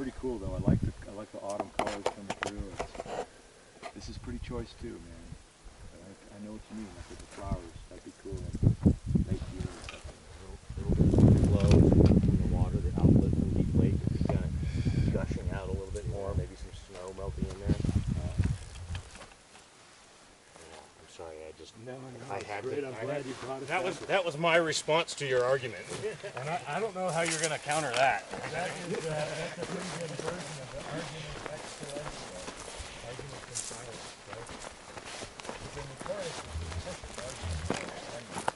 pretty cool though. I like the autumn colors coming through. This is pretty choice too, man. I know what you mean, like with the flowers. That'd be cool. Like lake view or something. A little bit low in the water, the outlet from Deep Lake is kind of gushing out a little bit more. Maybe some snow melting in there. I'm sorry, I had great. to. I'm glad you brought it. That was my response to your argument, and I don't know how you're going to counter that. That's a pretty good version of the argument exponential. Argument in silence, right? Because in the chorus, it's a perfect argument.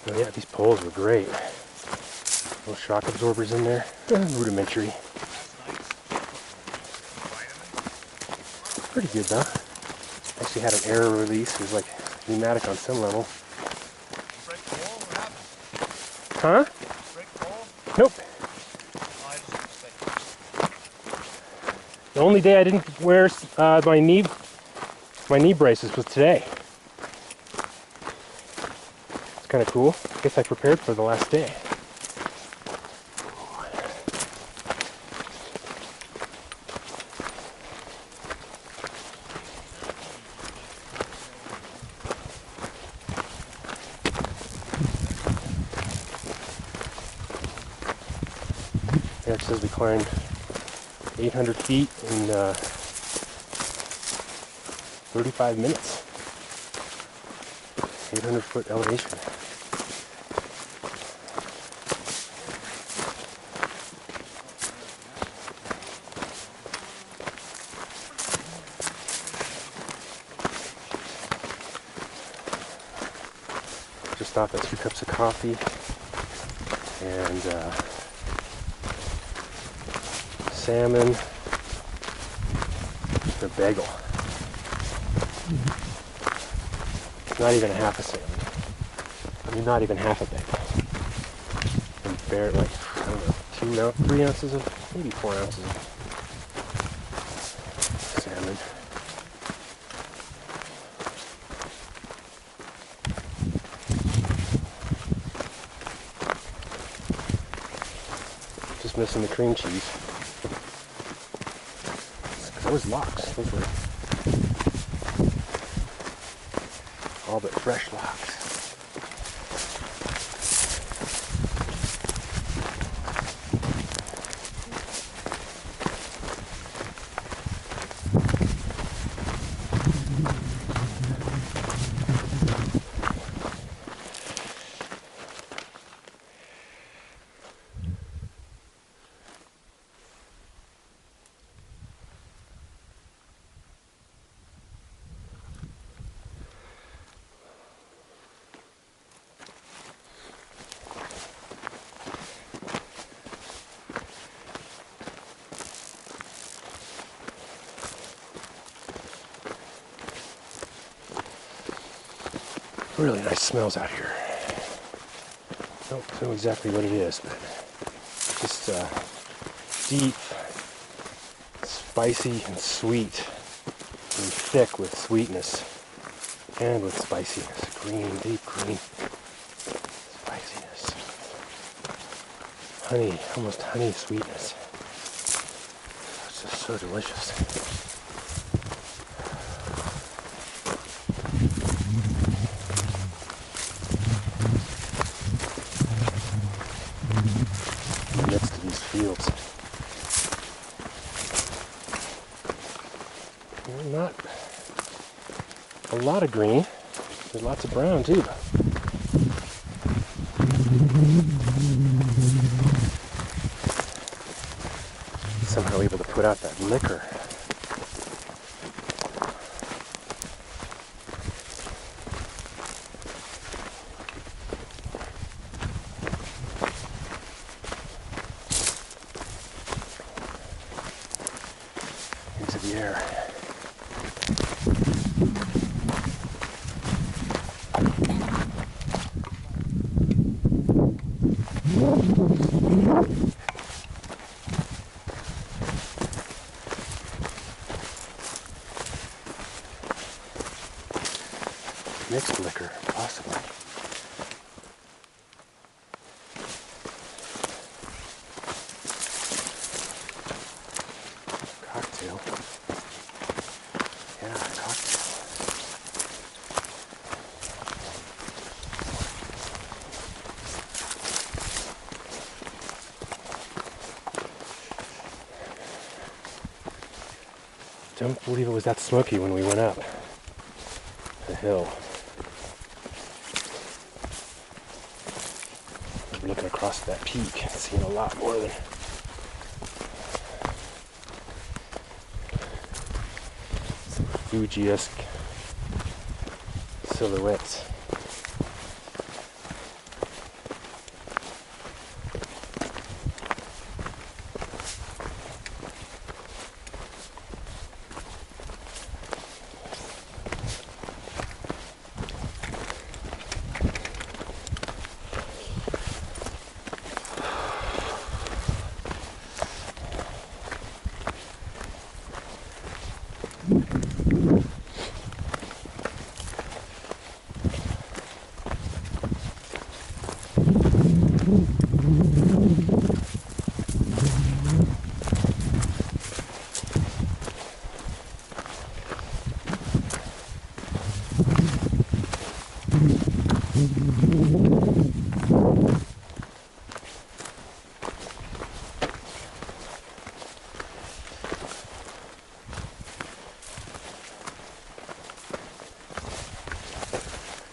Oh yeah, these poles were great. Little shock absorbers in there. Rudimentary. Pretty good though. Actually had an error release. It was like pneumatic on some level. Huh? Nope. The only day I didn't wear my knee braces was today. It's kind of cool. I guess I prepared for the last day. Yeah, it says we climbed 800 feet in 35 minutes. 800-foot elevation. Just stopped at 2 cups of coffee and salmon and a bagel. Not even a half a salmon. I mean, not even half a bag. And bare, like, I don't know, 3 ounces of, maybe 4 ounces of salmon. Just missing the cream cheese. Those locks, those were all but fresh locks. Really nice smells out here. Don't know exactly what it is, but just deep, spicy, and sweet, and thick with sweetness and with spiciness. Green, deep green spiciness. Honey, almost honey sweetness. It's just so delicious. Next to these fields. Not a lot of green. There's lots of brown too. Somehow able to put out that liquor. Into the air. Mixed liquor, possibly. Cocktail. Yeah, cocktail. Don't believe it was that smoky when we went up the hill. We're looking across that peak, seeing a lot more than some Fuji-esque silhouettes.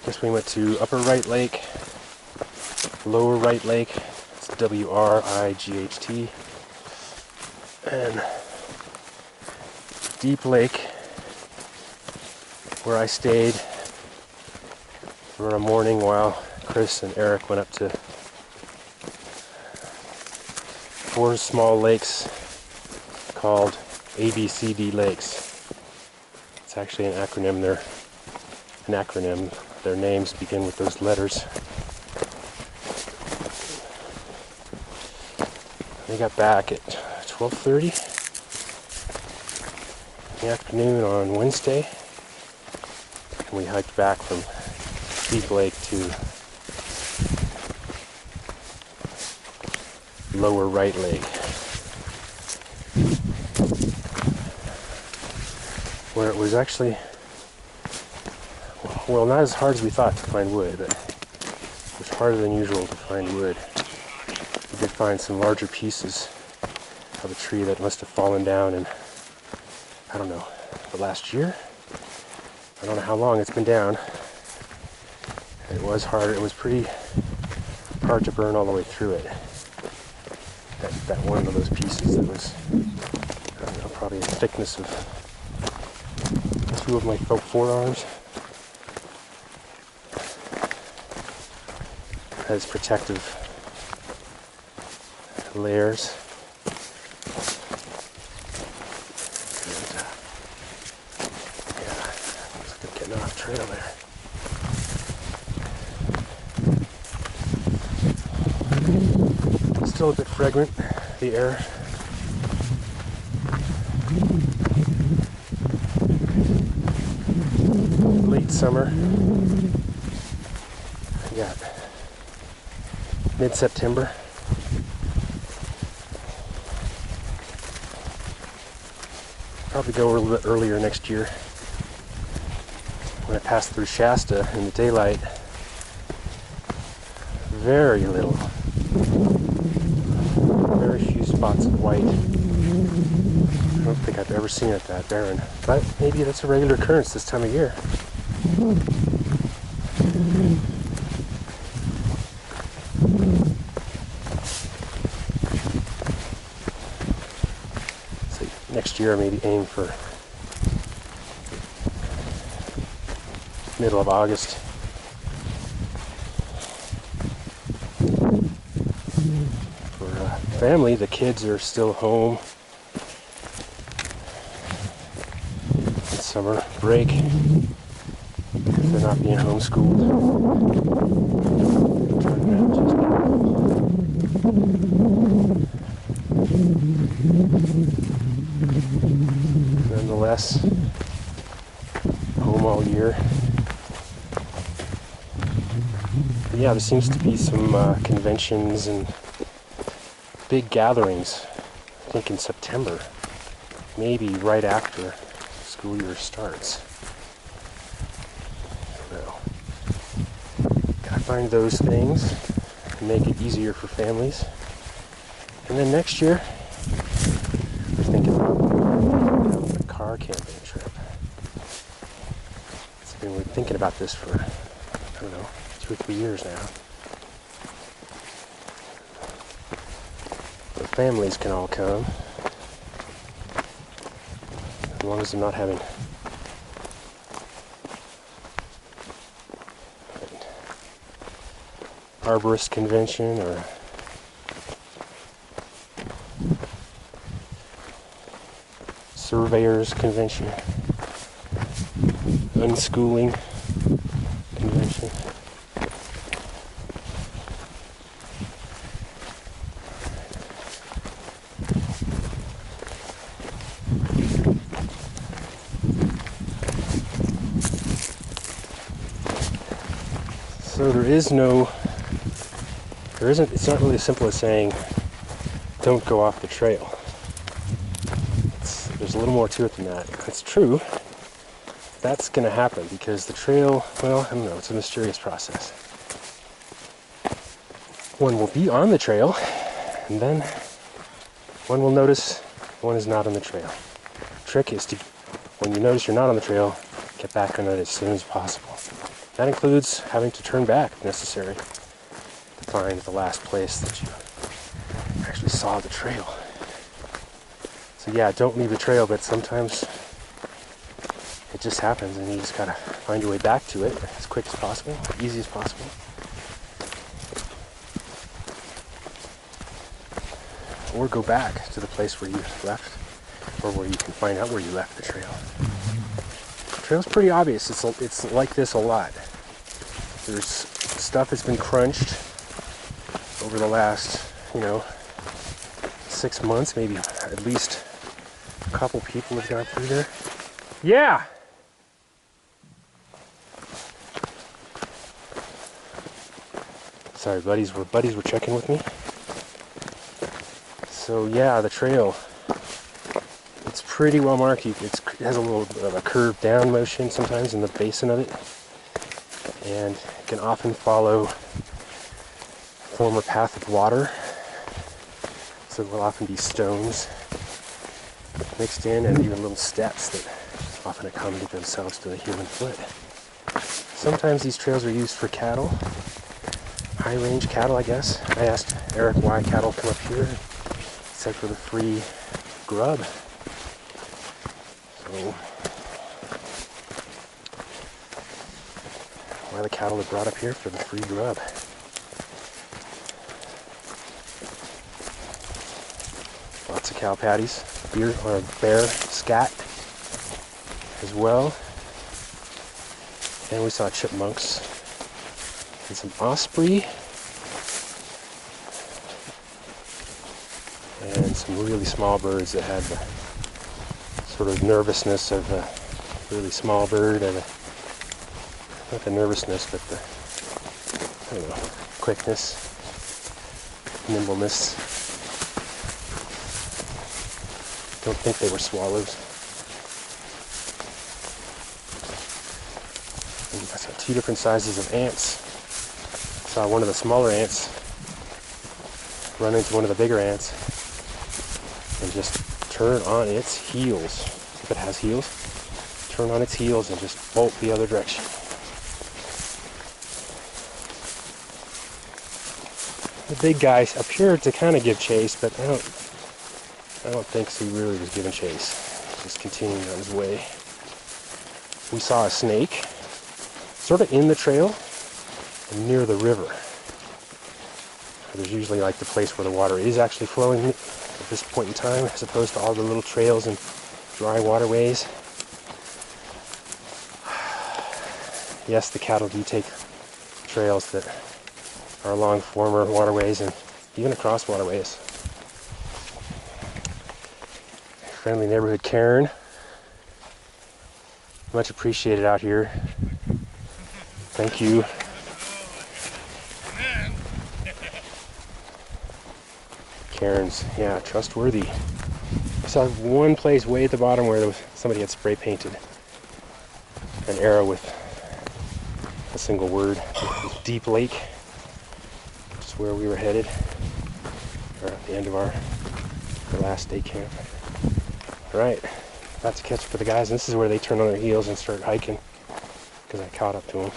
Guess we went to Upper Right Lake, Lower Right Lake, it's W-R-I-G-H-T, and Deep Lake, where I stayed for a morning while Chris and Eric went up to 4 small lakes called ABCD lakes. It's actually an acronym. They're an acronym Their names begin with those letters. They got back at 12:30 in the afternoon on Wednesday, and we hiked back from Deep Lake to Lower Right Lake, where it was actually, well, not as hard as we thought to find wood, but it was harder than usual to find wood. We did find some larger pieces of a tree that must have fallen down in, I don't know, the last year? I don't know how long it's been down. It was hard. It was pretty hard to burn all the way through it. That one of those pieces that was, I don't know, probably a thickness of 2 of my forearms. Has protective layers. And, yeah, looks like I'm getting off trail there. Still a bit fragrant, the air. Late summer. Yeah. Mid-September. Probably go a little bit earlier next year. When I pass through Shasta in the daylight, very little. Very few spots of white. I don't think I've ever seen it that barren. But maybe that's a regular occurrence this time of year. So next year maybe aim for middle of August. Family, the kids are still home. It's summer break. They're not being homeschooled. Nonetheless, home all year. But yeah, there seems to be some conventions and big gatherings, I think in September, maybe right after school year starts. So, gotta find those things and make it easier for families. And then next year, we're thinking about a car camping trip. We've been thinking about this for, I don't know, 2 or 3 years now. Families can all come, as long as they're not having an arborist convention or surveyors convention, unschooling convention. So it's not really as simple as saying, don't go off the trail. There's a little more to it than that. It's true. That's going to happen because the trail, well, I don't know, it's a mysterious process. One will be on the trail, and then one will notice one is not on the trail. The trick is to, when you notice you're not on the trail, get back on it as soon as possible. That includes having to turn back if necessary to find the last place that you actually saw the trail. So yeah, don't leave the trail, but sometimes it just happens and you just gotta find your way back to it as quick as possible, as easy as possible. Or go back to the place where you left, or where you can find out where you left the trail. The trail's pretty obvious. It's like this a lot. There's stuff that's been crunched over the last, 6 months, maybe at least a couple people have gone through there. Yeah! Sorry, buddies were checking with me. So yeah, the trail, it's pretty well marked. It has a little bit of a curved down motion sometimes in the basin of it, and it can often follow a former path of water. So there will often be stones mixed in, and even little steps that often accommodate themselves to the human foot. Sometimes these trails are used for cattle, high range cattle, I guess. I asked Eric why cattle come up here. He said for the free grub. So why the cattle are brought up here? For the free grub. Lots of cow patties, bear scat as well. And we saw chipmunks and some osprey and some really small birds that had the sort of nervousness of a really small bird, and not the nervousness, but the, I don't know, quickness, nimbleness. Don't think they were swallows. And I saw 2 different sizes of ants. I saw one of the smaller ants run into one of the bigger ants and just turn on its heels. If it has heels, turn on its heels and just bolt the other direction. The big guy appeared to kind of give chase, but I don't think he really was giving chase. Just continuing on his way. We saw a snake sort of in the trail and near the river. There's usually like the place where the water is actually flowing at this point in time, as opposed to all the little trails and dry waterways. Yes, the cattle do take trails that are along former waterways and even across waterways. Friendly neighborhood Karen. Much appreciated out here. Thank you. Karen's, yeah, trustworthy. I saw one place way at the bottom where there was, somebody had spray painted an arrow with a single word, Deep Lake, which is where we were headed, or at the end of our last day camp. All right, about to catch up with the guys, and this is where they turn on their heels and start hiking, because I caught up to them.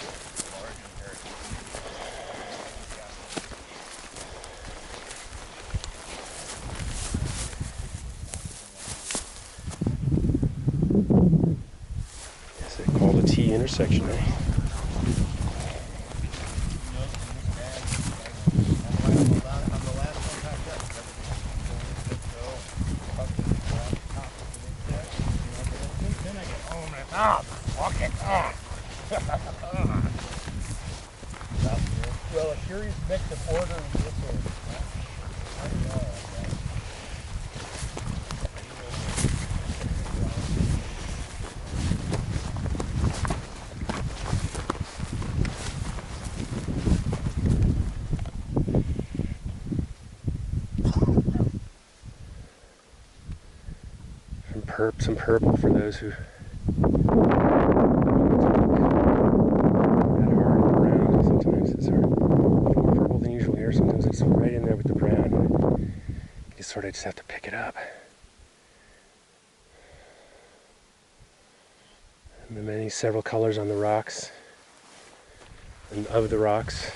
Guess they call the T intersection, eh? Well, a curious mix of order and disorder. Some purple for those who sometimes it's more purple than usual here. Sometimes it's right in there with the brown. You sort of just have to pick it up. And then several colors on the rocks and of the rocks.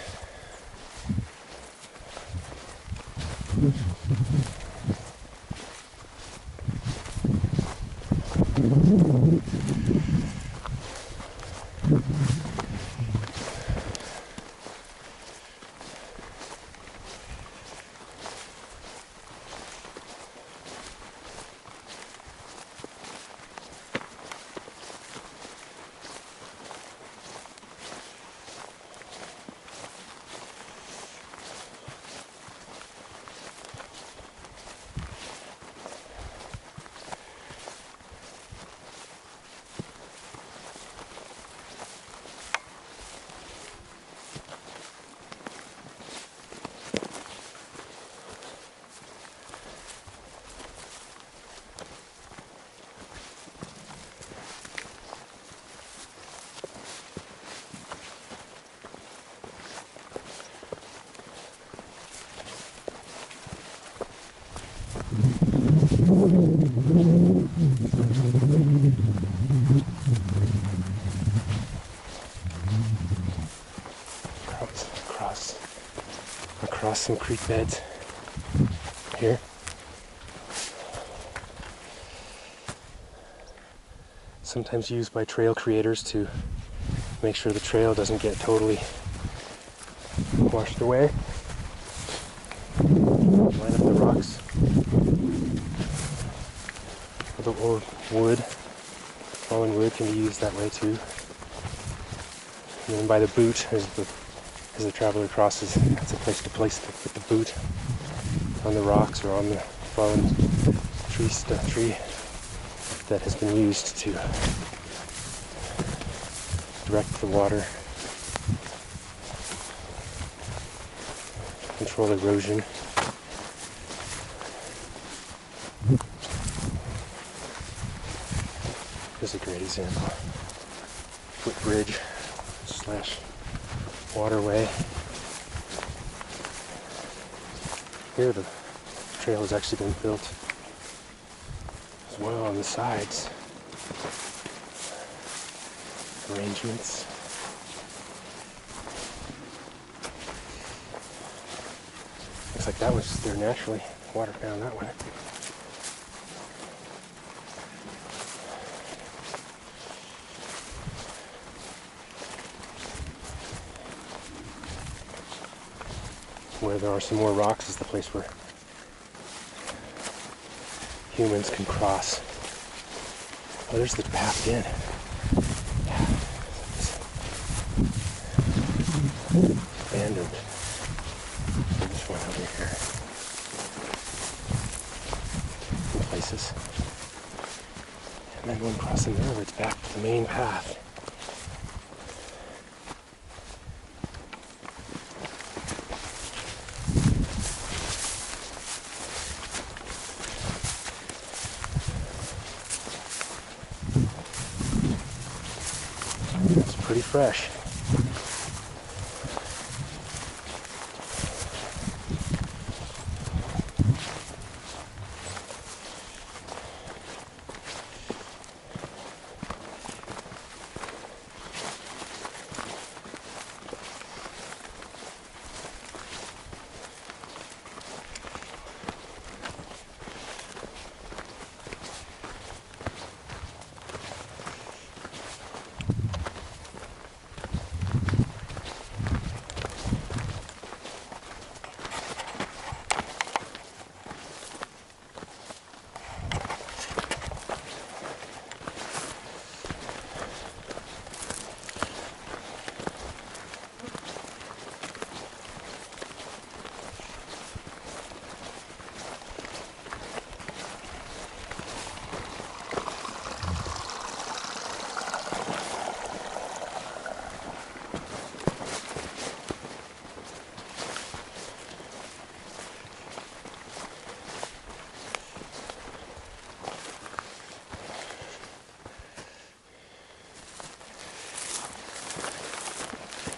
Across some creek beds here. Sometimes used by trail creators to make sure the trail doesn't get totally washed away. Line up the rocks. Or wood. Fallen wood can be used that way too. And then by the boot, as the traveler crosses, that's a place to put the boot on the rocks or on the fallen tree that has been used to direct the water, control erosion. Here's a great example. Footbridge / waterway. Here the trail has actually been built as well on the sides. Arrangements. Looks like that was just there naturally. Water found that way. Where there are some more rocks is the place where humans can cross. Oh, there's the path in. Abandoned. There's one over here. In places. And then one crossing there where it's back to the main path. It's pretty fresh.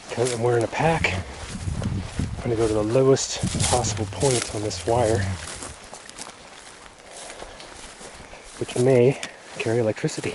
Because I'm wearing a pack, I'm going to go to the lowest possible point on this wire, which may carry electricity.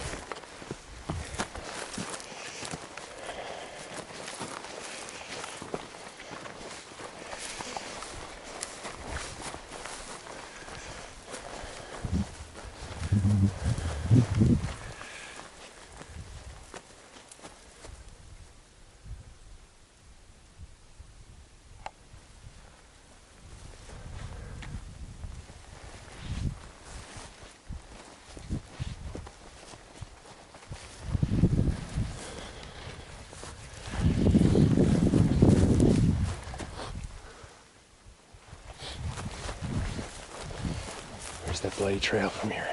There's that bloody trail from here.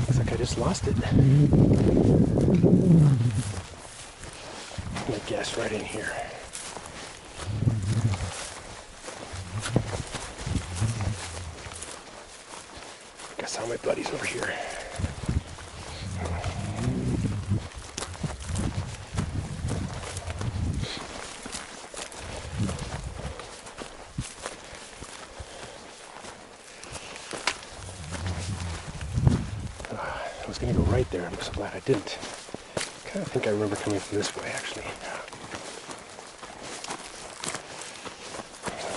Looks like I just lost it. I'm gonna guess right in here. Guess how my buddy's over here. I was going to go right there. I'm so glad I didn't. I kind of think I remember coming from this way, actually.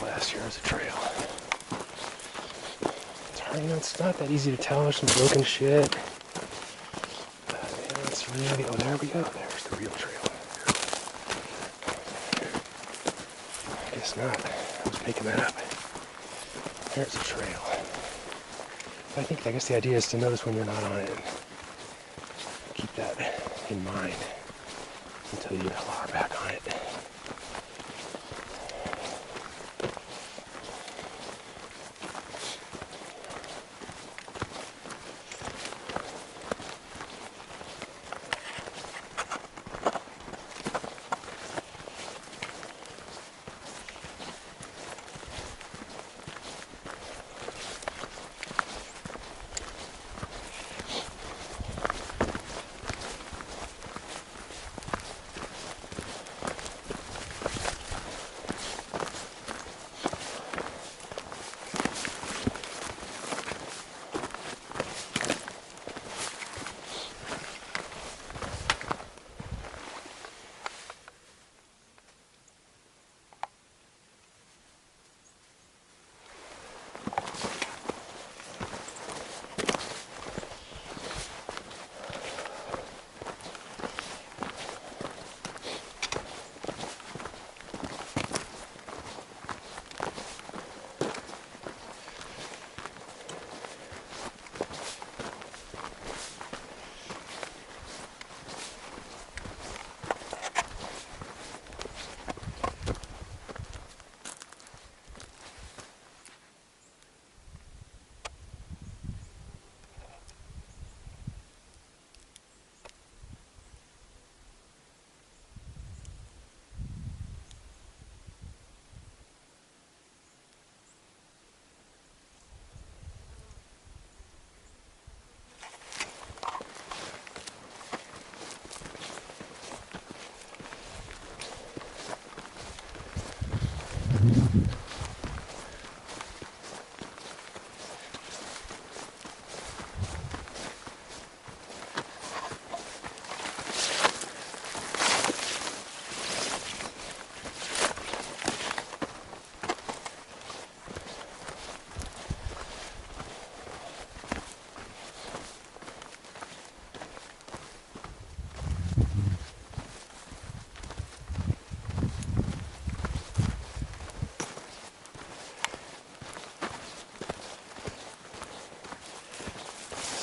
Last year was a trail. It's hard, you know, it's not that easy to tell. There's some broken shit. Yeah, it's really, oh, there we go. There's the real trail. I guess not. I was making that up. There's a trail. But I guess the idea is to notice when you're not on it and keep that in mind until you are back on it.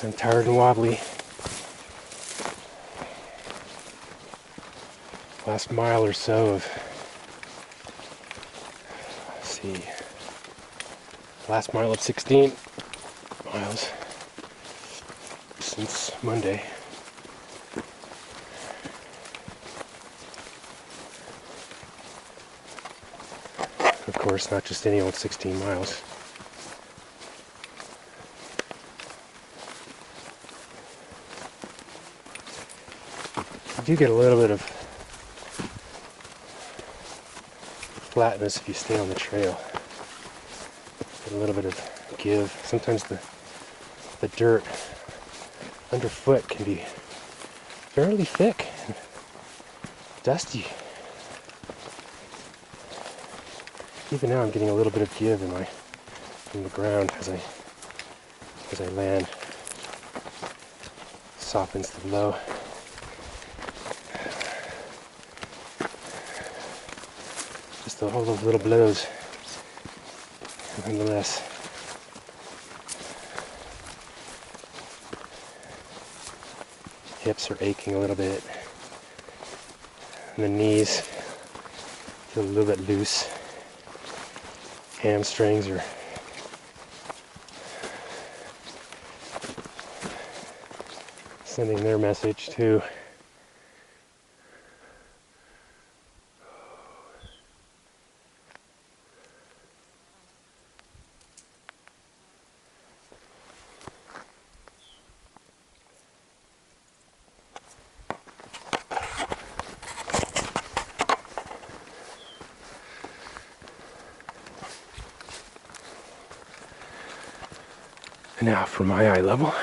I'm tired and wobbly. Last mile or so of, let's see, last mile of 16 miles since Monday. Of course, not just any old 16 miles. You do get a little bit of flatness if you stay on the trail. Get a little bit of give. Sometimes the dirt underfoot can be fairly thick and dusty. Even now I'm getting a little bit of give in the ground as I land. Softens the blow. Just all those little blows, nonetheless. Hips are aching a little bit. And the knees feel a little bit loose. Hamstrings are sending their message too. Now for my eye level.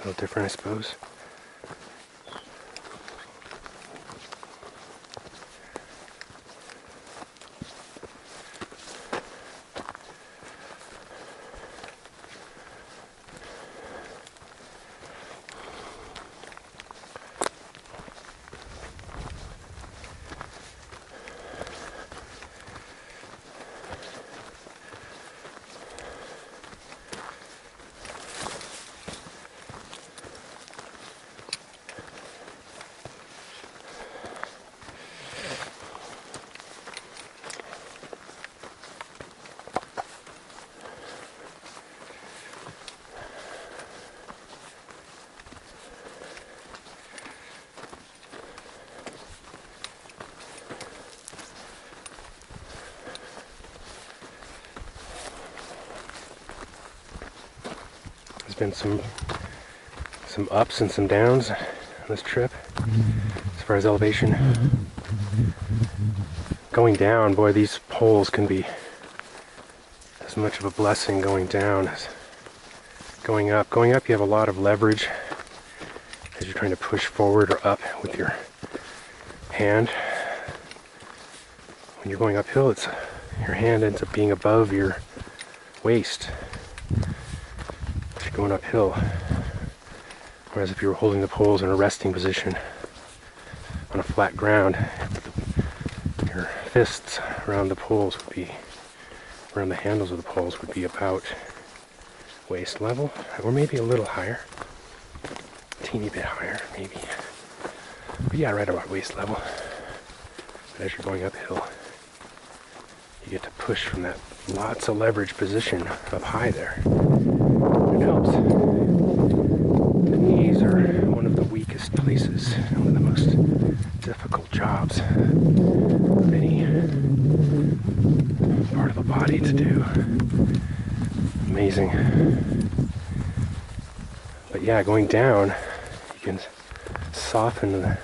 little different, I suppose. There's been some ups and some downs on this trip as far as elevation. Going down, boy, these poles can be as much of a blessing going down as going up. Going up, you have a lot of leverage as you're trying to push forward or up with your hand. When you're going uphill, your hand ends up being above your waist as you're going uphill. Whereas if you were holding the poles in a resting position on a flat ground, your fists around the poles would be, around the handles of the poles would be about waist level, or maybe a little higher, a teeny bit higher, maybe. But yeah, right about waist level. But as you're going uphill, you get to push from that lots of leverage position up high there. It helps. The knees are one of the weakest places, one of the most difficult jobs of any part of the body to do. Amazing. But yeah, going down, you can soften the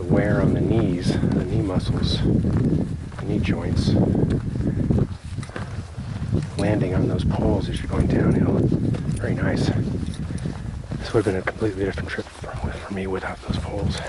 wear on the knees, the knee muscles, the knee joints, landing on those poles as you're going downhill. Very nice. This would have been a completely different trip for me without those poles.